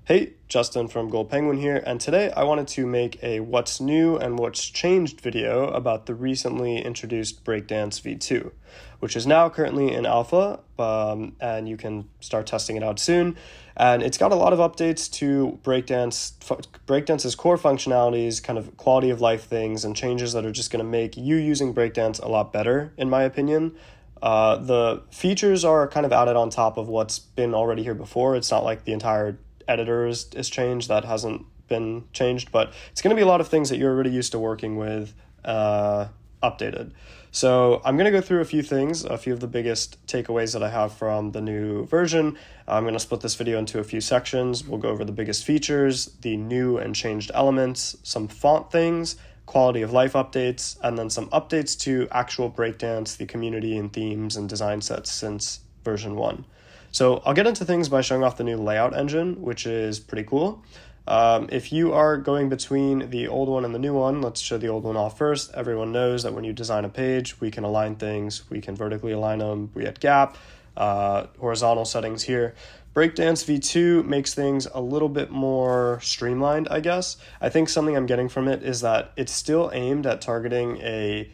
Hey, Justin from Gold Penguin here, and today I wanted to make a what's new and what's changed video about the recently introduced Breakdance V2, which is now currently in alpha, and you can start testing it out soon. And it's got a lot of updates to Breakdance's core functionalities, kind of quality of life things, and changes that are just going to make you using Breakdance a lot better, in my opinion. The features are kind of added on top of what's been already here before. It's not like the entire editor is changed. That hasn't been changed, but it's going to be a lot of things that you're already used to working with updated. So I'm going to go through a few things, a few of the biggest takeaways that I have from the new version. I'm going to split this video into a few sections. We'll go over the biggest features, the new and changed elements, some font things, quality of life updates, and then some updates to actual Breakdance, the community and themes and design sets since version 1. So I'll get into things by showing off the new layout engine, which is pretty cool. If you are going between the old one and the new one, let's show the old one off first. Everyone knows that when you design a page, we can align things, we can vertically align them, we add gap, horizontal settings here. Breakdance V2 makes things a little bit more streamlined, I guess. I think something I'm getting from it is that it's still aimed at targeting a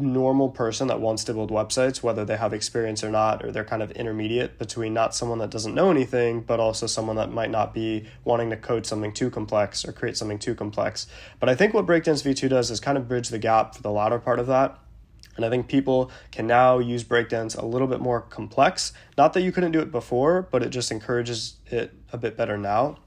normal person that wants to build websites, whether they have experience or not, or they're kind of intermediate between not someone that doesn't know anything, but also someone that might not be wanting to code something too complex or create something too complex. But I think what Breakdance V2 does is kind of bridge the gap for the latter part of that. And I think people can now use Breakdance a little bit more complex. Not that you couldn't do it before, but it just encourages it a bit better now.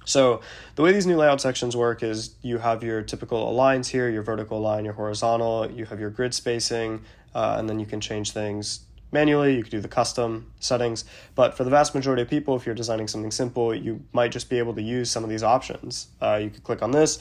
So the way these new layout sections work is you have your typical aligns here, your vertical align, your horizontal, you have your grid spacing, and then you can change things manually. You can do the custom settings. But for the vast majority of people, if you're designing something simple, you might just be able to use some of these options. You could click on this.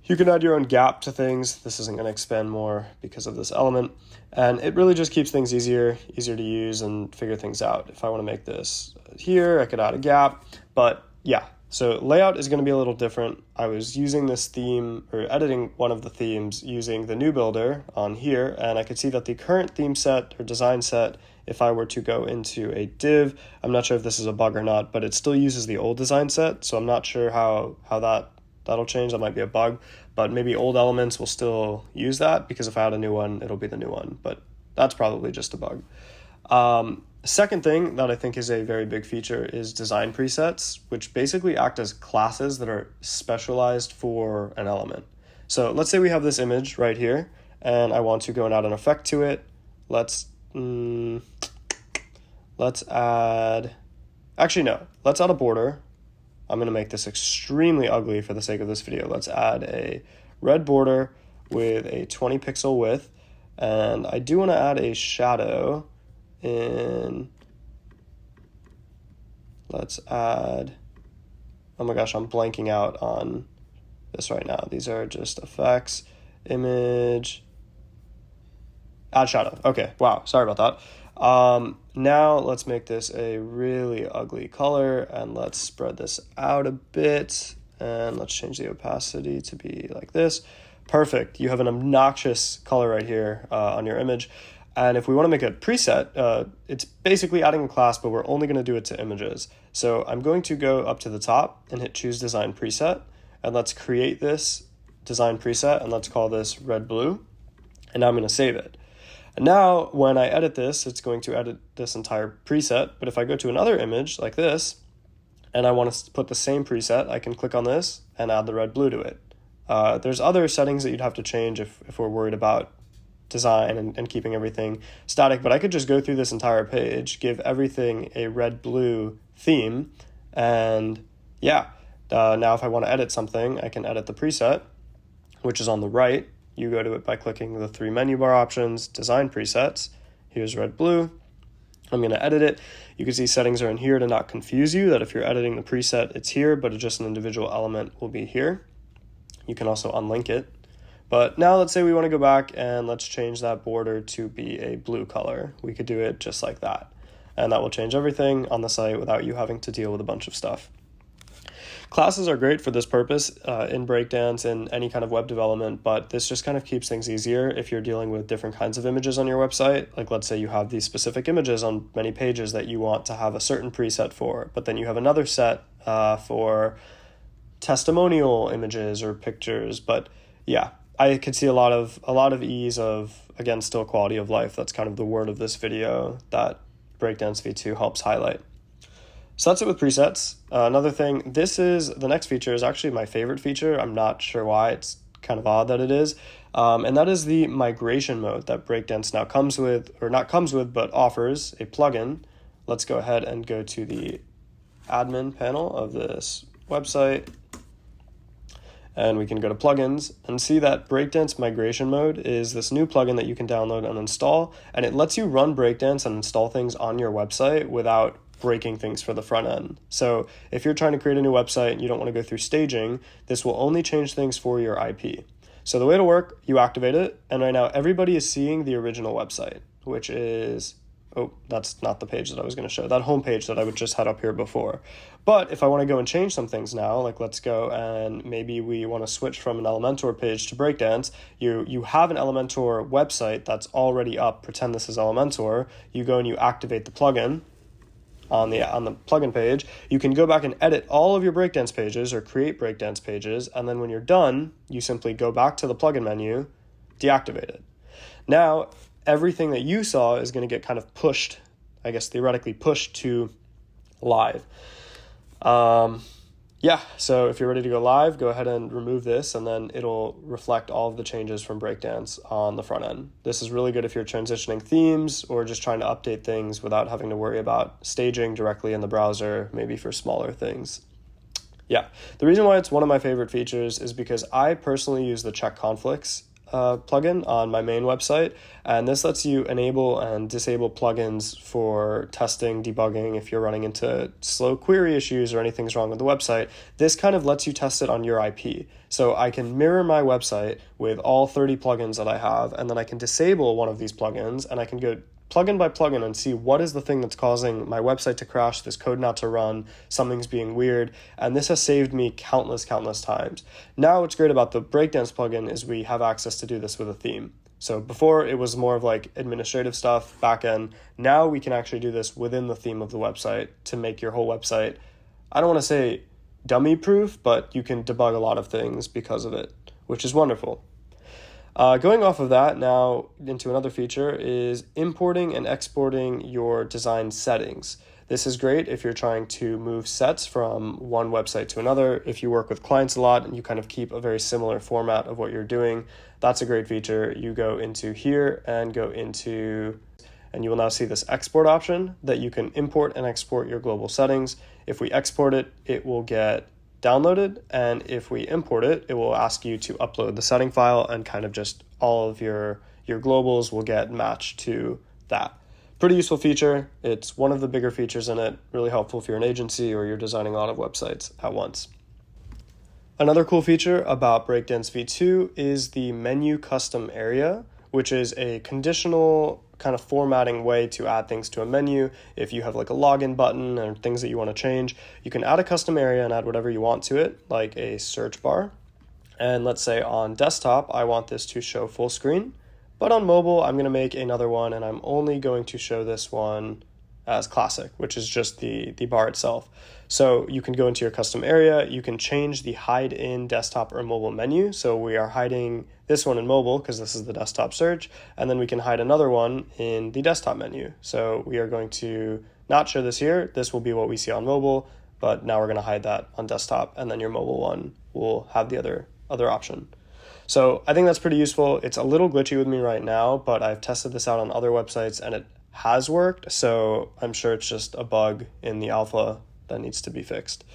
You can add your own gap to things. This isn't going to expand more because of this element. And it really just keeps things easier to use and figure things out. If I want to make this here, I could add a gap. But yeah. So layout is going to be a little different. I was using this theme or editing one of the themes using the new builder on here, and I could see that the current theme set or design set, if I were to go into a div, I'm not sure if this is a bug or not, but it still uses the old design set. So I'm not sure how that'll change. That might be a bug, but maybe old elements will still use that, because if I add a new one, it'll be the new one, but that's probably just a bug. Second thing that I think is a very big feature is design presets, which basically act as classes that are specialized for an element. So let's say we have this image right here, and I want to go and add an effect to it. Let's add a border. I'm going to make this extremely ugly for the sake of this video. Let's add a red border with a 20 pixel width, and I do want to add a shadow. Let's add, oh my gosh, I'm blanking out on this right now. These are just effects, image, add shadow. Okay, wow, sorry about that. Now let's make this a really ugly color, and let's spread this out a bit, and let's change the opacity to be like this. Perfect, you have an obnoxious color right here on your image. And if we want to make a preset, it's basically adding a class, but we're only going to do it to images. So I'm going to go up to the top and hit choose design preset, and let's create this design preset, and let's call this red blue. And now I'm going to save it. And now when I edit this, it's going to edit this entire preset. But if I go to another image like this, and I want to put the same preset, I can click on this and add the red blue to it. There's other settings that you'd have to change if we're worried about design and keeping everything static, but I could just go through this entire page, give everything a red blue theme, and yeah, now if I want to edit something, I can edit the preset, which is on the right. You go to it by clicking the 3 menu bar options, design presets. Here's red blue. I'm going to edit it. You can see settings are in here to not confuse you, that if you're editing the preset, it's here, but just an individual element will be here. You can also unlink it. But now let's say we want to go back and let's change that border to be a blue color. We could do it just like that. And that will change everything on the site without you having to deal with a bunch of stuff. Classes are great for this purpose in Breakdance and any kind of web development, but this just kind of keeps things easier if you're dealing with different kinds of images on your website. Like let's say you have these specific images on many pages that you want to have a certain preset for, but then you have another set for testimonial images or pictures. But yeah, I could see a lot of ease of, again, still quality of life. That's kind of the word of this video that Breakdance V2 helps highlight. So that's it with presets. Another thing, the next feature is actually my favorite feature. I'm not sure why, it's kind of odd that it is. And that is the migration mode that Breakdance now comes with, or not comes with, but offers a plugin. Let's go ahead and go to the admin panel of this website. And we can go to plugins and see that Breakdance migration mode is this new plugin that you can download and install. And it lets you run Breakdance and install things on your website without breaking things for the front end. So if you're trying to create a new website and you don't want to go through staging, this will only change things for your IP. So the way to work, you activate it, and right now everybody is seeing the original website, which is, oh, that's not the page that I was going to show, that home page that I would just had up here before. But if I want to go and change some things now, like let's go and maybe we want to switch from an Elementor page to Breakdance, you have an Elementor website that's already up, pretend this is Elementor, you go and you activate the plugin, on the plugin page, you can go back and edit all of your Breakdance pages or create Breakdance pages, and then when you're done, you simply go back to the plugin menu, deactivate it. Now, everything that you saw is going to get kind of pushed, I guess theoretically pushed to live. So if you're ready to go live, go ahead and remove this, and then it'll reflect all of the changes from Breakdance on the front end. This is really good if you're transitioning themes or just trying to update things without having to worry about staging directly in the browser, maybe for smaller things. Yeah, the reason why it's one of my favorite features is because I personally use the check conflicts plugin on my main website, and this lets you enable and disable plugins for testing, debugging if you're running into slow query issues or anything's wrong with the website. This kind of lets you test it on your IP. So I can mirror my website with all 30 plugins that I have, and then I can disable one of these plugins, and I can go plugin by plugin and see what is the thing that's causing my website to crash, this code not to run, something's being weird, and this has saved me countless times. Now what's great about the Breakdance plugin is we have access to do this with a theme. So before it was more of like administrative stuff, backend. Now we can actually do this within the theme of the website to make your whole website, I don't want to say dummy proof, but you can debug a lot of things because of it, which is wonderful. Going off of that now into another feature is importing and exporting your design settings. This is great if you're trying to move sets from one website to another. If you work with clients a lot and you kind of keep a very similar format of what you're doing, that's a great feature. You go into here and go into, and you will now see this export option that you can import and export your global settings. If we export it, it will get downloaded, and if we import it, it will ask you to upload the setting file, and kind of just all of your globals will get matched to that. Pretty useful feature. It's one of the bigger features in it, really helpful if you're an agency or you're designing a lot of websites at once. Another cool feature about Breakdance V2 is the menu custom area, which is a conditional kind of formatting way to add things to a menu. If you have like a login button or things that you want to change, you can add a custom area and add whatever you want to it, like a search bar. And let's say on desktop, I want this to show full screen, but on mobile, I'm going to make another one, and I'm only going to show this one as classic, which is just the bar itself. So you can go into your custom area, you can change the hide in desktop or mobile menu. So we are hiding this one in mobile because this is the desktop search, and then we can hide another one in the desktop menu. So we are going to not show this here. This will be what we see on mobile, but now we're going to hide that on desktop, and then your mobile one will have the other option. So I think that's pretty useful. It's a little glitchy with me right now, but I've tested this out on other websites and it has worked. So I'm sure it's just a bug in the alpha that needs to be fixed.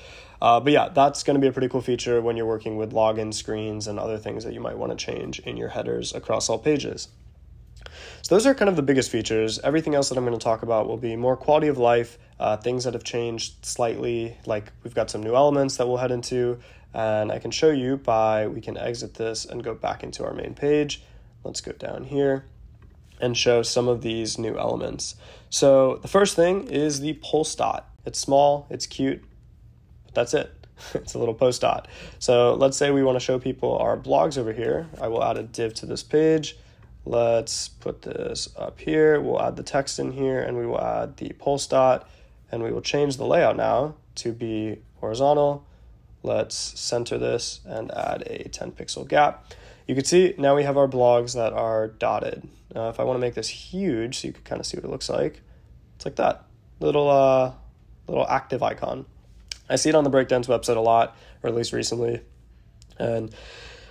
But yeah, that's going to be a pretty cool feature when you're working with login screens and other things that you might want to change in your headers across all pages. So those are kind of the biggest features. Everything else that I'm going to talk about will be more quality of life, things that have changed slightly, like we've got some new elements that we'll head into, and I can show you we can exit this and go back into our main page. Let's go down here and show some of these new elements. So the first thing is the pulse dot. It's small, it's cute, but that's it. It's a little post dot. So let's say we want to show people our blogs over here. I will add a div to this page. Let's put this up here. We'll add the text in here, and we will add the pulse dot, and we will change the layout now to be horizontal. Let's center this and add a 10 pixel gap. You can see now we have our blogs that are dotted. If I want to make this huge so you can kind of see what it looks like, it's like that little active icon. I see it on the Breakdance website a lot, or at least recently, and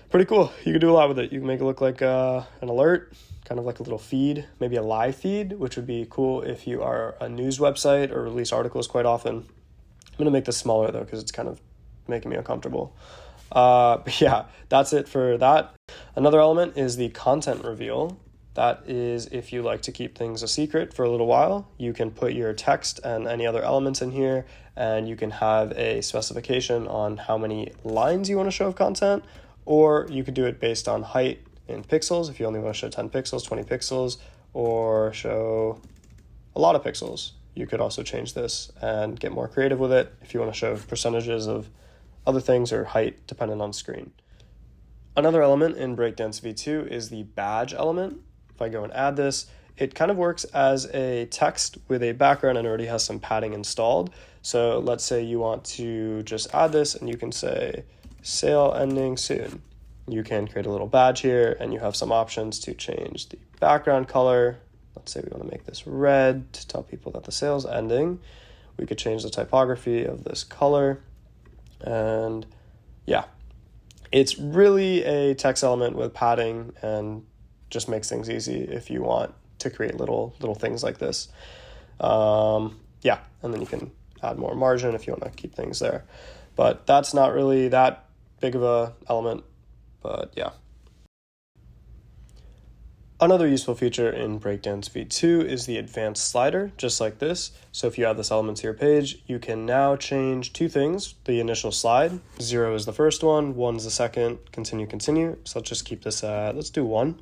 pretty cool. You can do a lot with it. You can make it look like an alert, kind of like a little feed, maybe a live feed, which would be cool if you are a news website or release articles quite often. I'm going to make this smaller though because it's kind of making me uncomfortable. But yeah, that's it for that. Another element is the content reveal. That is if you like to keep things a secret for a little while, you can put your text and any other elements in here, and you can have a specification on how many lines you want to show of content, or you could do it based on height in pixels if you only want to show 10 pixels, 20 pixels, or show a lot of pixels. You could also change this and get more creative with it if you want to show percentages of other things or height depending on screen. Another element in Breakdance V2 is the badge element. If I go and add this, it kind of works as a text with a background and already has some padding installed. So let's say you want to just add this, and you can say sale ending soon. You can create a little badge here, and you have some options to change the background color. Let's say we want to make this red to tell people that the sale's ending. We could change the typography of this color. And yeah, it's really a text element with padding and just makes things easy if you want to create little things like this. Yeah, and then you can add more margin if you want to keep things there. But that's not really that big of a element, but yeah. Another useful feature in Breakdance V2 is the advanced slider, just like this. So if you add this element to your page, you can now change two things. The initial slide, 0 is the first one, 1 is the second, continue, continue. So let's just keep this at, let's do 1.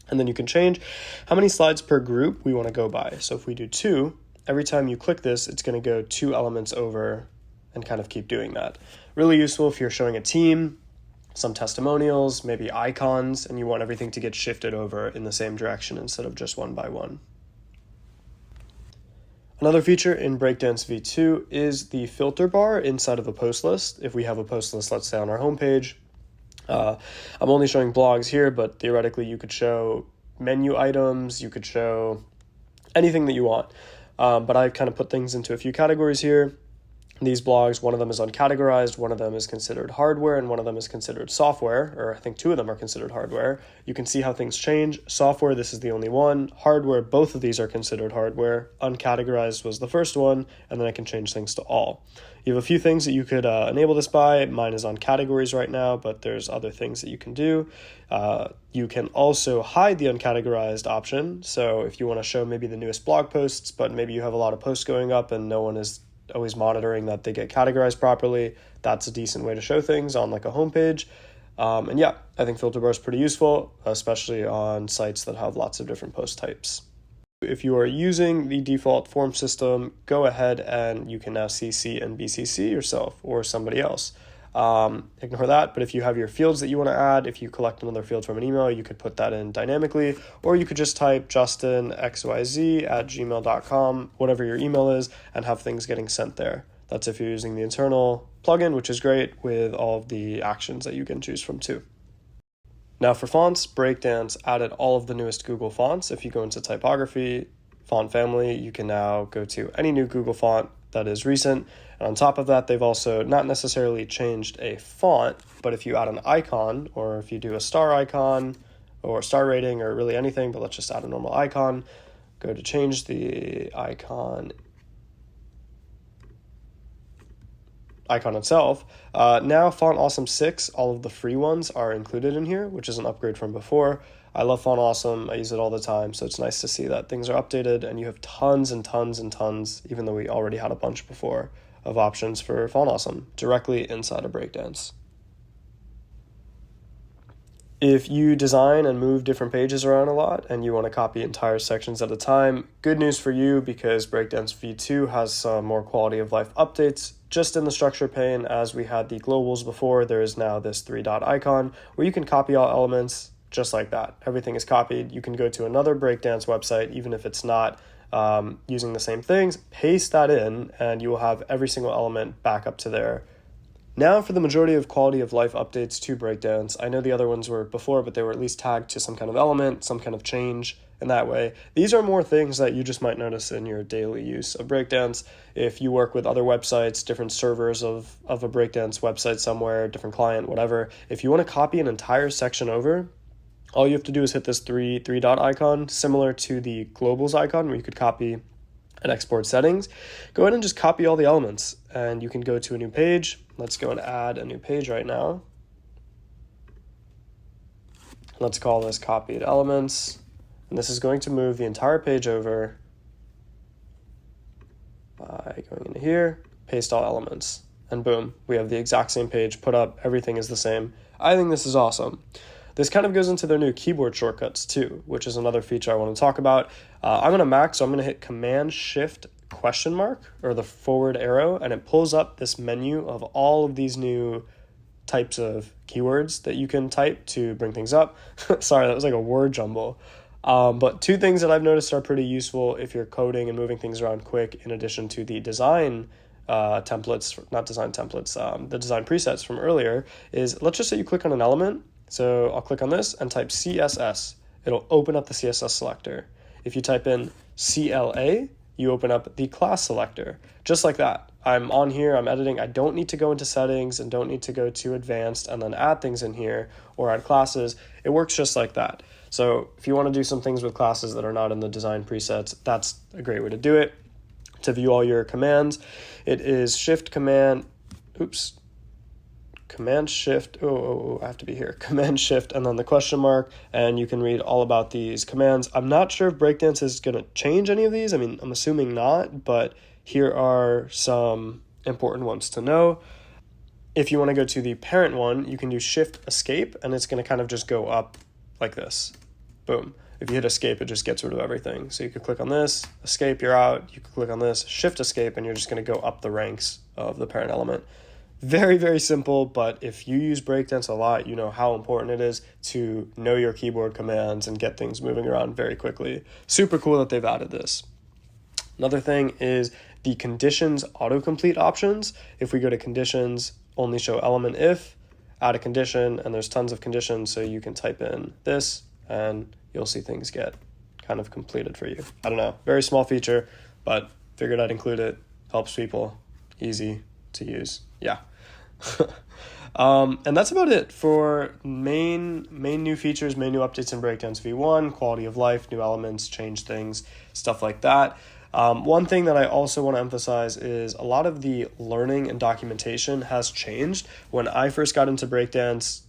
And then you can change how many slides per group we want to go by. So if we do 2, every time you click this, it's going to go 2 elements over and kind of keep doing that. Really useful if you're showing a team, some testimonials, maybe icons, and you want everything to get shifted over in the same direction instead of just one by one. Another feature in Breakdance V2 is the filter bar inside of a post list. If we have a post list, let's say on our homepage, I'm only showing blogs here, but theoretically you could show menu items, you could show anything that you want. But I've kind of put things into a few categories here. These blogs, one of them is uncategorized, one of them is considered hardware, and one of them is considered software, or I think 2 of them are considered hardware. You can see how things change. Software, this is the only one. Hardware, both of these are considered hardware. Uncategorized was the first one, and then I can change things to all. You have a few things that you could enable this by. Mine is on categories right now, but there's other things that you can do. You can also hide the uncategorized option. So if you want to show maybe the newest blog posts, but maybe you have a lot of posts going up and no one is always monitoring that they get categorized properly, that's a decent way to show things on like a homepage. And yeah, I think filter bar is pretty useful, especially on sites that have lots of different post types. If you are using the default form system, go ahead and you can now CC and BCC yourself or somebody else. Ignore that, but if you have your fields that you want to add, if you collect another field from an email, you could put that in dynamically, or you could just type justinxyz@gmail.com, whatever your email is, and have things getting sent there. That's if you're using the internal plugin, which is great with all of the actions that you can choose from too. Now for fonts, Breakdance added all of the newest Google fonts. If you go into Typography, font family, you can now go to any new Google font that is recent. And on top of that, they've also not necessarily changed a font, but if you add an icon, or if you do a star icon or star rating or really anything, but let's just add a normal icon, go to change the icon itself. Now Font Awesome 6, all of the free ones are included in here, which is an upgrade from before. I love Font Awesome. I use it all the time, so it's nice to see that things are updated and you have tons and tons and tons, even though we already had a bunch before, of options for Font Awesome directly inside of Breakdance. If you design and move different pages around a lot and you want to copy entire sections at a time, good news for you because Breakdance V2 has some more quality of life updates just in the structure pane, as we had the globals before, there is now this 3-dot icon where you can copy all elements just like that. Everything is copied. You can go to another Breakdance website, even if it's not using the same things, paste that in, and you will have every single element back up to there. Now for the majority of quality of life updates to Breakdance. I know the other ones were before, but they were at least tagged to some kind of element, some kind of change in that way. These are more things that you just might notice in your daily use of Breakdance. If you work with other websites, different servers of a Breakdance website somewhere, different client, whatever, if you want to copy an entire section over, all you have to do is hit this three-dot icon, similar to the globals icon where you could copy and export settings. Go ahead and just copy all the elements, and you can go to a new page. Let's go and add a new page right now. Let's call this copied elements, and this is going to move the entire page over by going into here, paste all elements, and boom, we have the exact same page put up. Everything is the same. I think this is awesome. This kind of goes into their new keyboard shortcuts too, which is another feature I want to talk about. I'm on a Mac, so I'm going to hit Command-Shift ? Or the forward arrow, and it pulls up this menu of all of these new types of keywords that you can type to bring things up. Sorry, that was like a word jumble. But two things that I've noticed are pretty useful if you're coding and moving things around quick, in addition to the design templates, not design templates, the design presets from earlier, is let's just say you click on an element. So I'll click on this and type CSS. It'll open up the CSS selector. If you type in CLA, you open up the class selector, just like that. I'm on here, I'm editing. I don't need to go into settings and don't need to go to advanced and then add things in here or add classes. It works just like that. So if you want to do some things with classes that are not in the design presets, that's a great way to do it. To view all your commands, it is Command-Shift, I have to be here, Command-Shift, and then the question mark, and you can read all about these commands. I'm not sure if Breakdance is going to change any of these. I mean, I'm assuming not, but here are some important ones to know. If you want to go to the parent one, you can do Shift-Escape, and it's going to kind of just go up like this. Boom. If you hit escape, it just gets rid of everything. So you could click on this, escape, you're out. You could click on this, Shift-Escape, and you're just going to go up the ranks of the parent element. Very, very simple, but if you use Breakdance a lot, you know how important it is to know your keyboard commands and get things moving around very quickly. Super cool that they've added this. Another thing is the conditions autocomplete options. If we go to conditions, only show element if, add a condition, and there's tons of conditions, so you can type in this and you'll see things get kind of completed for you. I don't know, very small feature, but figured I'd include it. Helps people, easy to use. Yeah. And that's about it for main new features, main new updates in Breakdance V1, quality of life, new elements, change things, stuff like that. One thing that I also want to emphasize is a lot of the learning and documentation has changed. When I first got into Breakdance,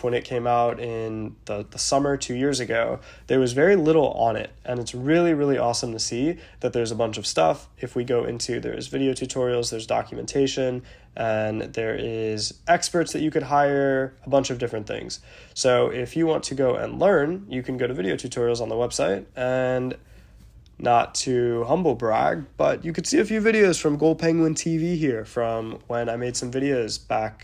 when it came out in the summer 2 years ago, there was very little on it, and it's really, really awesome to see that there's a bunch of stuff. If we go into, there's video tutorials, there's documentation, and there is experts that you could hire, a bunch of different things. So if you want to go and learn, you can go to video tutorials on the website, and not to humble brag, but you could see a few videos from Gold Penguin TV here from when I made some videos back.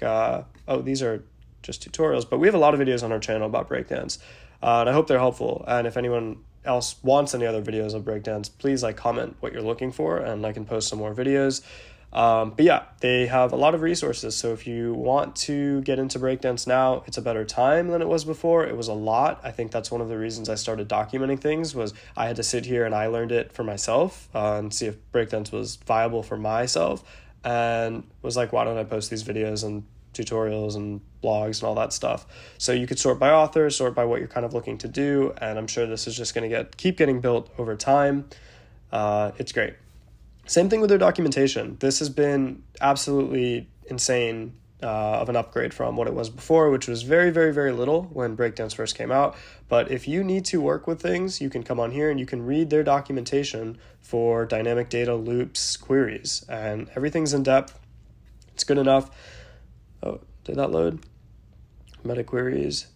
These are just tutorials, but we have a lot of videos on our channel about Breakdance, and I hope they're helpful. And if anyone else wants any other videos of Breakdance, please comment what you're looking for, and I can post some more videos. But yeah, they have a lot of resources. So if you want to get into Breakdance now, it's a better time than it was before. It was a lot. I think that's one of the reasons I started documenting things, was I had to sit here and I learned it for myself and see if Breakdance was viable for myself, and was like, why don't I post these videos and tutorials and blogs and all that stuff. So you could sort by author, sort by what you're kind of looking to do, and I'm sure this is just going to keep getting built over time. It's great. Same thing with their documentation. This has been absolutely insane of an upgrade from what it was before, which was very, very, very little when Breakdance first came out. But if you need to work with things, you can come on here and you can read their documentation for dynamic data, loops, queries, and everything's in depth. It's good enough. Oh, did that load? Meta queries.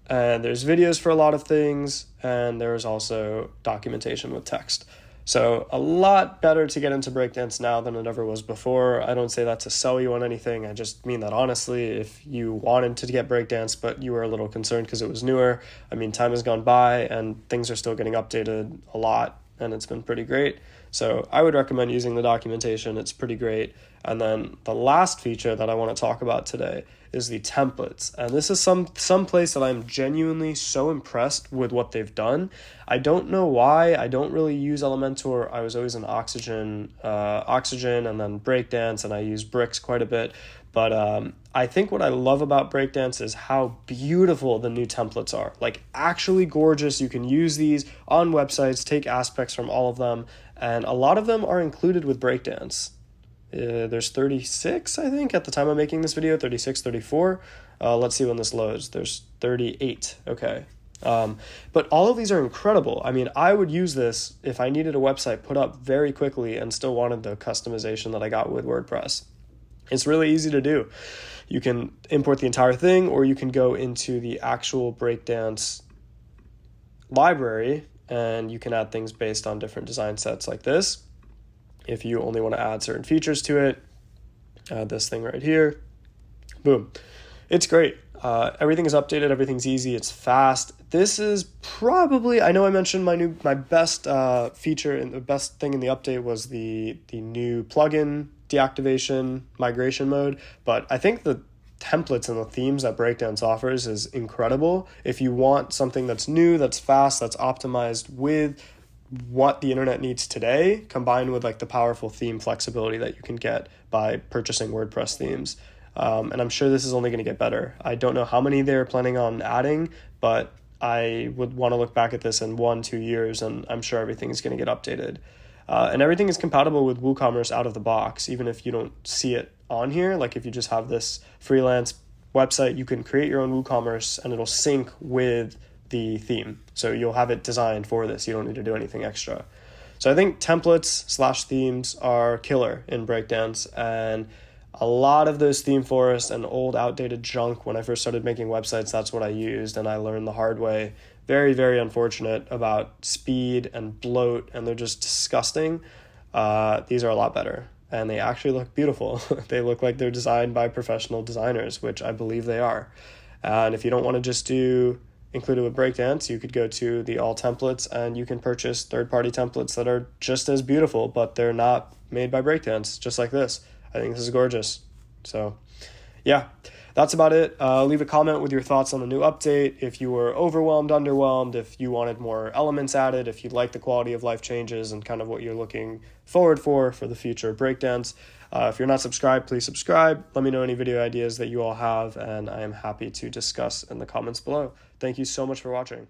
And there's videos for a lot of things, and there's also documentation with text. So a lot better to get into breakdance now than it ever was before. I don't say that to sell you on anything. I just mean that honestly, if you wanted to get breakdance, but you were a little concerned because it was newer, I mean, time has gone by and things are still getting updated a lot, and it's been pretty great. So I would recommend using the documentation. It's pretty great. And then the last feature that I want to talk about today is the templates. And this is some place that I'm genuinely so impressed with what they've done. I don't know why. I don't really use Elementor. I was always in Oxygen and then Breakdance, and I use Bricks quite a bit. But I think what I love about Breakdance is how beautiful the new templates are. Like, actually gorgeous. You can use these on websites, take aspects from all of them, and a lot of them are included with Breakdance. There's 36, I think, at the time of making this video, 36, 34. Let's see when this loads. There's 38, okay. But all of these are incredible. I mean, I would use this if I needed a website put up very quickly and still wanted the customization that I got with WordPress. It's really easy to do. You can import the entire thing, or you can go into the actual Breakdance library, and you can add things based on different design sets like this. If you only want to add certain features to it, add this thing right here. Boom. It's great. Everything is updated. Everything's easy. It's fast. This is probably, I know I mentioned my best feature and the best thing in the update was the new plugin deactivation migration mode, but I think the templates and the themes that Breakdance offers is incredible. If you want something that's new, that's fast, that's optimized with what the internet needs today, combined with like the powerful theme flexibility that you can get by purchasing WordPress themes. And I'm sure this is only going to get better. I don't know how many they're planning on adding, but I would want to look back at this in 1-2 years, and I'm sure everything is going to get updated. And everything is compatible with WooCommerce out of the box, even if you don't see it on here. Like if you just have this freelance website, you can create your own WooCommerce and it'll sync with the theme. So you'll have it designed for this. You don't need to do anything extra. So I think templates/themes are killer in Breakdance, and a lot of those theme forests and old outdated junk, when I first started making websites, that's what I used, and I learned the hard way. Very, very unfortunate about speed and bloat, and they're just disgusting. These are a lot better, and they actually look beautiful. They look like they're designed by professional designers, which I believe they are. And if you don't want to just do included with Breakdance, you could go to the all templates and you can purchase third-party templates that are just as beautiful, but they're not made by Breakdance, just like this. I think this is gorgeous. So yeah, that's about it. Leave a comment with your thoughts on the new update. If you were overwhelmed, underwhelmed, if you wanted more elements added, if you like the quality of life changes and kind of what you're looking forward for the future of Breakdance. If you're not subscribed, please subscribe. Let me know any video ideas that you all have, and I am happy to discuss in the comments below. Thank you so much for watching.